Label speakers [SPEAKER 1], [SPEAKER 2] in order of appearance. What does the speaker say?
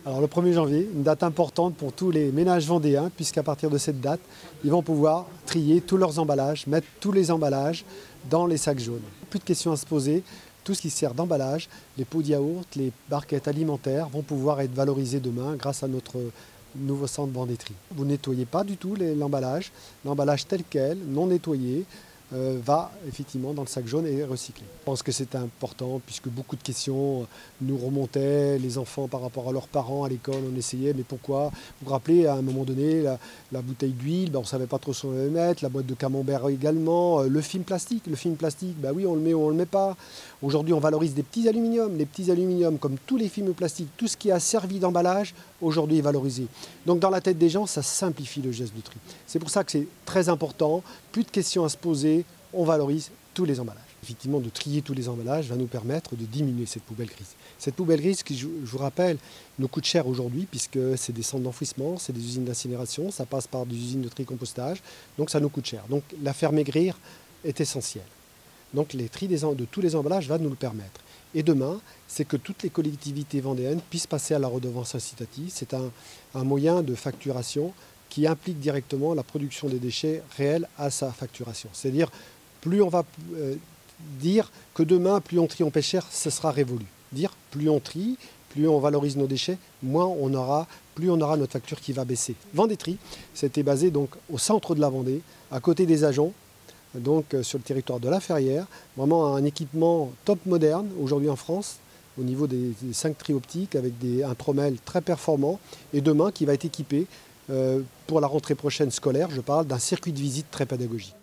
[SPEAKER 1] Alors le 1er janvier, une date importante pour tous les ménages vendéens, puisqu'à partir de cette date, ils vont pouvoir trier tous leurs emballages, mettre tous les emballages dans les sacs jaunes. Plus de questions à se poser, tout ce qui sert d'emballage, les pots de yaourt, les barquettes alimentaires vont pouvoir être valorisés demain grâce à notre nouveau centre Vendétrie. Vous ne nettoyez pas du tout l'emballage tel quel, non nettoyé, va effectivement dans le sac jaune et est recyclé. Je pense que c'est important puisque beaucoup de questions nous remontaient, les enfants par rapport à leurs parents à l'école, on essayait, mais pourquoi? Vous vous rappelez, à un moment donné, la bouteille d'huile, on ne savait pas trop ce qu'on allait mettre, la boîte de camembert également, le film plastique, oui on le met ou on ne le met pas. Aujourd'hui on valorise des petits aluminiums, les petits aluminiums comme tous les films plastiques, tout ce qui a servi d'emballage, aujourd'hui est valorisé. Donc dans la tête des gens, ça simplifie le geste de tri. C'est pour ça que c'est très important, plus de questions à se poser, on valorise tous les emballages. Effectivement, de trier tous les emballages va nous permettre de diminuer cette poubelle grise. Cette poubelle grise, qui, je vous rappelle, nous coûte cher aujourd'hui puisque c'est des centres d'enfouissement, c'est des usines d'incinération, ça passe par des usines de tri-compostage, donc ça nous coûte cher. Donc la faire maigrir est essentielle. Donc les tri de tous les emballages va nous le permettre. Et demain, c'est que toutes les collectivités vendéennes puissent passer à la redevance incitative. C'est un moyen de facturation qui implique directement la production des déchets réels à sa facturation. C'est-à-dire, plus on va dire que demain, plus on trie, on paie cher, ce sera révolu. Dire plus on trie, plus on valorise nos déchets, plus on aura notre facture qui va baisser. Vendétrie, c'était basé donc au centre de la Vendée, à côté des Ajoncs, donc sur le territoire de la Ferrière, vraiment un équipement top moderne aujourd'hui en France, au niveau des 5 tris optiques avec un trommel très performant, et demain qui va être équipé pour la rentrée prochaine scolaire, je parle d'un circuit de visite très pédagogique.